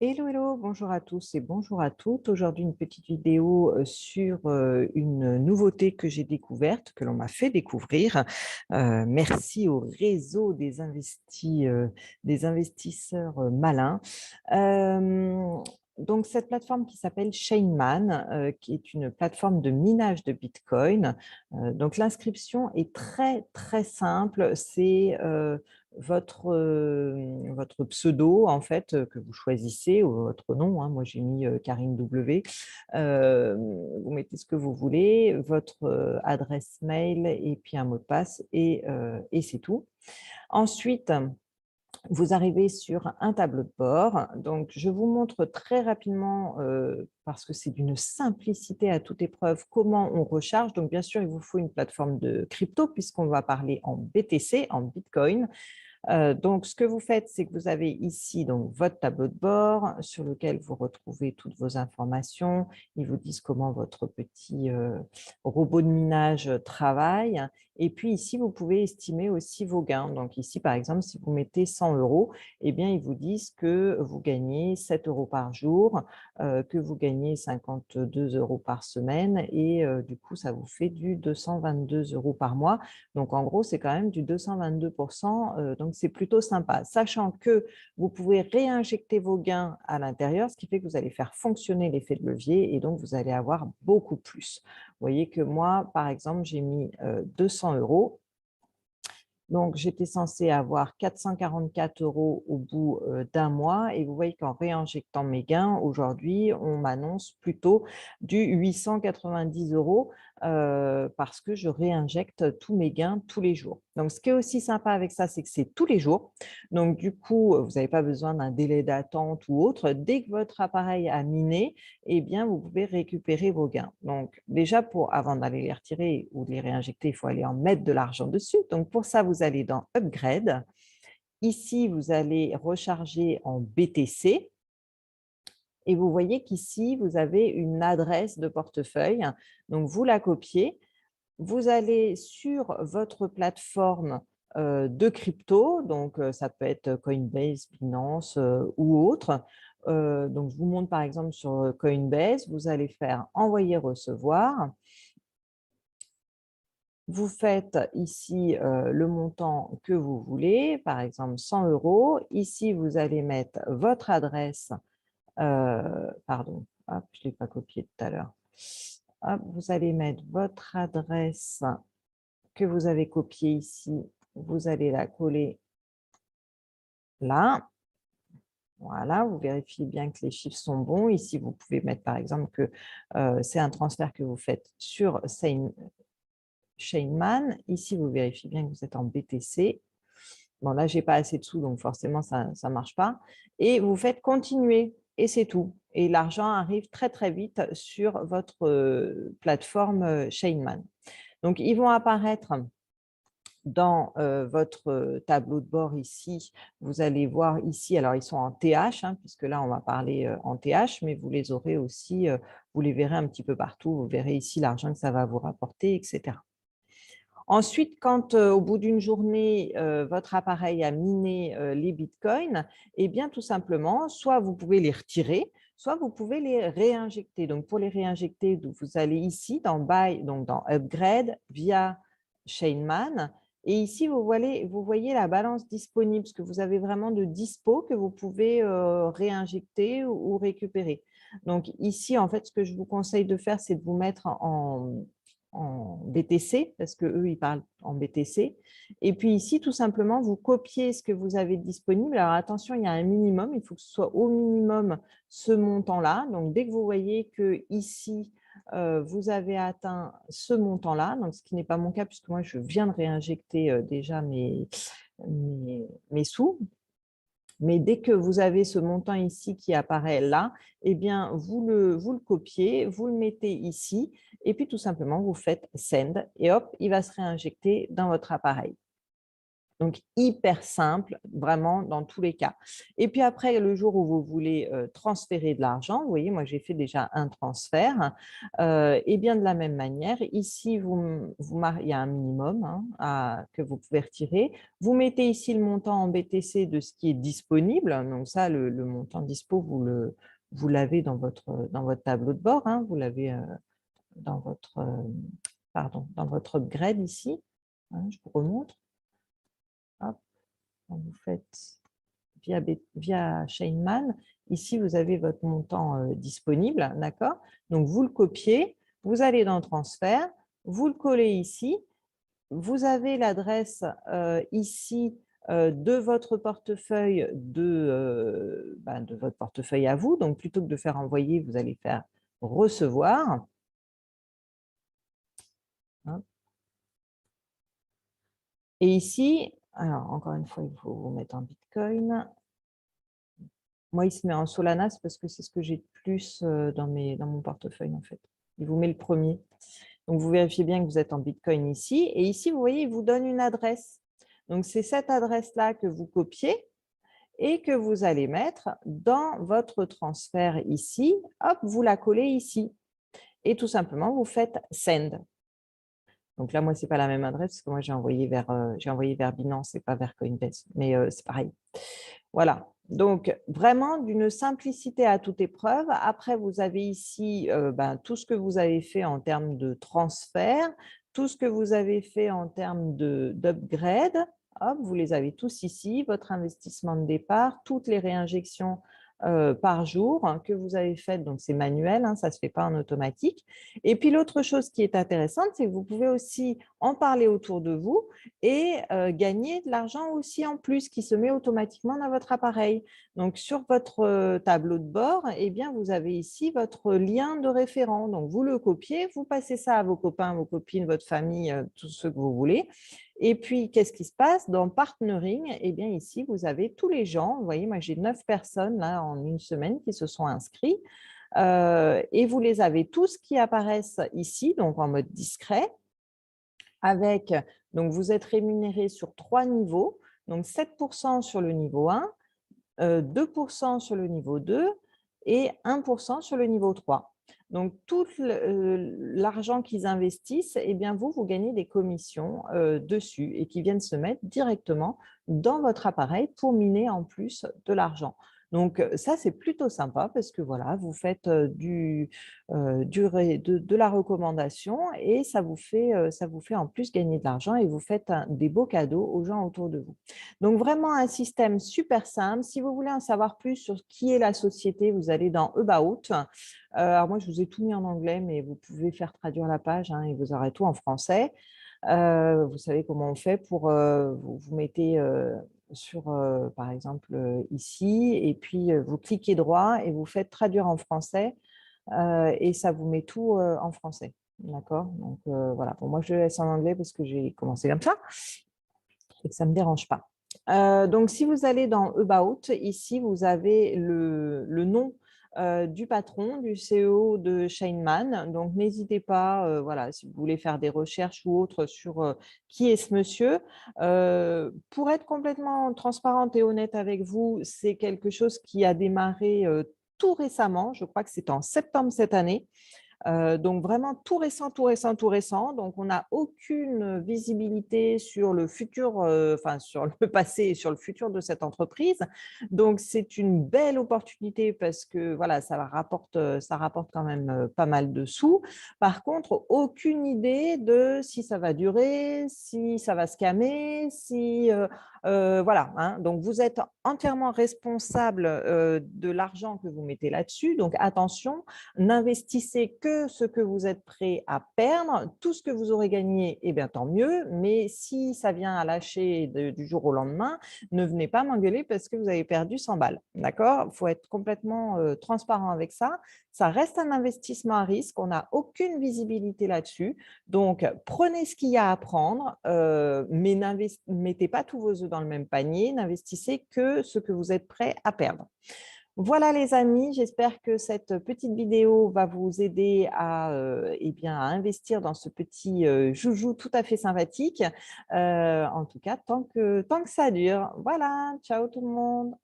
Hello, hello, bonjour à tous et bonjour à toutes. Aujourd'hui, une petite vidéo sur une nouveauté que j'ai découverte, que l'on m'a fait découvrir. Merci au réseau des investisseurs malins. Euh, donc, cette plateforme qui s'appelle Chainman, qui est une plateforme de minage de Bitcoin. Donc, l'inscription est très, très simple. C'est votre pseudo, en fait, que vous choisissez, ou votre nom, hein. Moi, j'ai mis Karine W. Vous mettez ce que vous voulez, votre adresse mail et puis un mot de passe et c'est tout. Ensuite, vous arrivez sur un tableau de bord. Donc, je vous montre très rapidement, parce que c'est d'une simplicité à toute épreuve, comment on recharge. Donc, bien sûr, il vous faut une plateforme de crypto puisqu'on va parler en BTC, en Bitcoin. Donc, ce que vous faites, c'est que vous avez ici donc, votre tableau de bord sur lequel vous retrouvez toutes vos informations. Ils vous disent comment votre petit robot de minage travaille. Et puis ici, vous pouvez estimer aussi vos gains. Donc ici, par exemple, si vous mettez 100 euros, eh bien, ils vous disent que vous gagnez 7 euros par jour, que vous gagnez 52 euros par semaine et du coup, ça vous fait du 222 euros par mois. Donc, en gros, c'est quand même du 222%, donc c'est plutôt sympa. Sachant que vous pouvez réinjecter vos gains à l'intérieur, ce qui fait que vous allez faire fonctionner l'effet de levier et donc vous allez avoir beaucoup plus. Vous voyez que moi, par exemple, j'ai mis 200 euros. Donc, j'étais censée avoir 444 euros au bout d'un mois et vous voyez qu'en réinjectant mes gains, aujourd'hui, on m'annonce plutôt du 890 euros parce que je réinjecte tous mes gains tous les jours. Donc, ce qui est aussi sympa avec ça, c'est que c'est tous les jours. Donc, du coup, vous n'avez pas besoin d'un délai d'attente ou autre. Dès que votre appareil a miné, eh bien, vous pouvez récupérer vos gains. Donc, déjà, avant d'aller les retirer ou de les réinjecter, il faut aller en mettre de l'argent dessus. Donc, pour ça, vous allez dans Upgrade. Ici, vous allez recharger en BTC. Et vous voyez qu'ici, vous avez une adresse de portefeuille. Donc, vous la copiez. Vous allez sur votre plateforme de crypto. Donc, ça peut être Coinbase, Binance ou autre. Donc, je vous montre par exemple sur Coinbase. Vous allez faire envoyer-recevoir. Vous faites ici le montant que vous voulez, par exemple 100 euros. Ici, vous allez mettre votre adresse. Pardon, hop, je ne l'ai pas copié tout à l'heure. Hop, vous allez mettre votre adresse que vous avez copiée ici. Vous allez la coller là. Voilà, vous vérifiez bien que les chiffres sont bons. Ici, vous pouvez mettre par exemple que c'est un transfert que vous faites sur Chainman. Ici, vous vérifiez bien que vous êtes en BTC. Bon, là, je n'ai pas assez de sous, donc forcément, ça ne marche pas. Et vous faites continuer, et c'est tout. Et l'argent arrive très, très vite sur votre plateforme Chainman. Donc, ils vont apparaître dans votre tableau de bord ici. Vous allez voir ici, alors ils sont en TH, hein, puisque là, on va parler en TH, mais vous les aurez aussi, vous les verrez un petit peu partout. Vous verrez ici l'argent que ça va vous rapporter, etc. Ensuite, quand au bout d'une journée, votre appareil a miné les bitcoins, eh bien, tout simplement, soit vous pouvez les retirer, soit vous pouvez les réinjecter. Donc, pour les réinjecter, vous allez ici dans Buy, donc dans Upgrade via Chainman. Et ici, vous voyez la balance disponible, ce que vous avez vraiment de dispo que vous pouvez réinjecter ou récupérer. Donc, ici, en fait, ce que je vous conseille de faire, c'est de vous mettre en BTC, parce qu'eux, ils parlent en BTC. Et puis ici, tout simplement, vous copiez ce que vous avez disponible. Alors attention, il y a un minimum, il faut que ce soit au minimum ce montant-là. Donc, dès que vous voyez que ici, vous avez atteint ce montant-là, donc ce qui n'est pas mon cas, puisque moi, je viens de réinjecter déjà mes sous. Mais dès que vous avez ce montant ici qui apparaît là, eh bien, vous le copiez, vous le mettez ici, et puis tout simplement, vous faites Send, et hop, il va se réinjecter dans votre appareil. Donc, hyper simple, vraiment, dans tous les cas. Et puis après, le jour où vous voulez transférer de l'argent, vous voyez, moi, j'ai fait déjà un transfert. Et bien, de la même manière, ici, il y a un minimum que vous pouvez retirer. Vous mettez ici le montant en BTC de ce qui est disponible. Donc ça, le montant dispo, vous l'avez dans votre tableau de bord. Vous l'avez dans dans votre upgrade ici. Je vous remontre. Hop, quand vous faites via Chainman, ici, vous avez votre montant disponible, d'accord? Donc, vous le copiez, vous allez dans Transfert, vous le collez ici, vous avez l'adresse ici de votre portefeuille, de votre portefeuille à vous. Donc, plutôt que de faire envoyer, vous allez faire recevoir. Hein. Et ici, alors encore une fois, il faut vous mettre en Bitcoin. Moi, il se met en Solana, c'est parce que c'est ce que j'ai de plus dans mon portefeuille, en fait. Il vous met le premier. Donc, vous vérifiez bien que vous êtes en Bitcoin ici. Et ici, vous voyez, il vous donne une adresse. Donc, c'est cette adresse-là que vous copiez et que vous allez mettre dans votre transfert ici. Hop, vous la collez ici. Et tout simplement, vous faites « Send ». Donc là, moi, ce n'est pas la même adresse parce que moi, j'ai envoyé vers Binance et pas vers Coinbase. Mais c'est pareil. Voilà. Donc, vraiment d'une simplicité à toute épreuve. Après, vous avez ici tout ce que vous avez fait en termes de transfert, tout ce que vous avez fait en termes d'upgrade. Hop, vous les avez tous ici, votre investissement de départ, toutes les réinjections par jour que vous avez faites. Donc, c'est manuel, ça ne se fait pas en automatique. Et puis, l'autre chose qui est intéressante, c'est que vous pouvez aussi en parler autour de vous et gagner de l'argent aussi en plus qui se met automatiquement dans votre appareil. Donc, sur votre tableau de bord, eh bien, vous avez ici votre lien de référent. Donc, vous le copiez, vous passez ça à vos copains, vos copines, votre famille, tous ceux que vous voulez. Et puis, qu'est-ce qui se passe? Dans Partnering, eh bien, ici, vous avez tous les gens. Vous voyez, moi, j'ai 9 personnes là, en une semaine qui se sont inscrits. Et vous les avez tous qui apparaissent ici, donc en mode discret. Donc, vous êtes rémunéré sur 3 niveaux, donc 7% sur le niveau 1, 2% sur le niveau 2 et 1% sur le niveau 3. Donc, tout l'argent qu'ils investissent, eh bien, vous gagnez des commissions dessus et qui viennent se mettre directement dans votre appareil pour miner en plus de l'argent. Donc, ça, c'est plutôt sympa parce que voilà, vous faites de la recommandation et ça vous fait en plus gagner de l'argent et vous faites des beaux cadeaux aux gens autour de vous. Donc, vraiment un système super simple. Si vous voulez en savoir plus sur qui est la société, vous allez dans About. Alors, moi, je vous ai tout mis en anglais, mais vous pouvez faire traduire la page et vous aurez tout en français. Vous savez comment on fait pour… vous mettez sur, par exemple, ici, et puis vous cliquez droit et vous faites traduire en français et ça vous met tout en français. D'accord? Donc, voilà. Bon, moi, je le laisse en anglais parce que j'ai commencé comme ça et que ça ne me dérange pas. Donc, si vous allez dans About, ici, vous avez le nom du patron, du CEO de Chainman. Donc, n'hésitez pas, voilà, si vous voulez faire des recherches ou autres sur qui est ce monsieur. Pour être complètement transparente et honnête avec vous, c'est quelque chose qui a démarré tout récemment. Je crois que c'est en septembre cette année. Donc vraiment tout récent, tout récent, tout récent. Donc on n'a aucune visibilité sur le futur, enfin sur le passé et sur le futur de cette entreprise. Donc c'est une belle opportunité parce que voilà, ça rapporte quand même pas mal de sous. Par contre, aucune idée de si ça va durer, si ça va se calmer, si voilà. Donc vous êtes entièrement responsable de l'argent que vous mettez là-dessus. Donc attention, n'investissez que ce que vous êtes prêt à perdre. Tout ce que vous aurez gagné, eh bien, tant mieux. Mais si ça vient à lâcher du jour au lendemain, ne venez pas m'engueuler parce que vous avez perdu 100 balles. D'accord? Il faut être complètement transparent avec ça. Ça reste un investissement à risque. On n'a aucune visibilité là-dessus. Donc, prenez ce qu'il y a à prendre, mais mettez pas tous vos œufs dans le même panier. N'investissez que ce que vous êtes prêt à perdre. Voilà les amis, j'espère que cette petite vidéo va vous aider à, eh bien, à investir dans ce petit joujou tout à fait sympathique. En tout cas, tant que ça dure. Voilà, ciao tout le monde.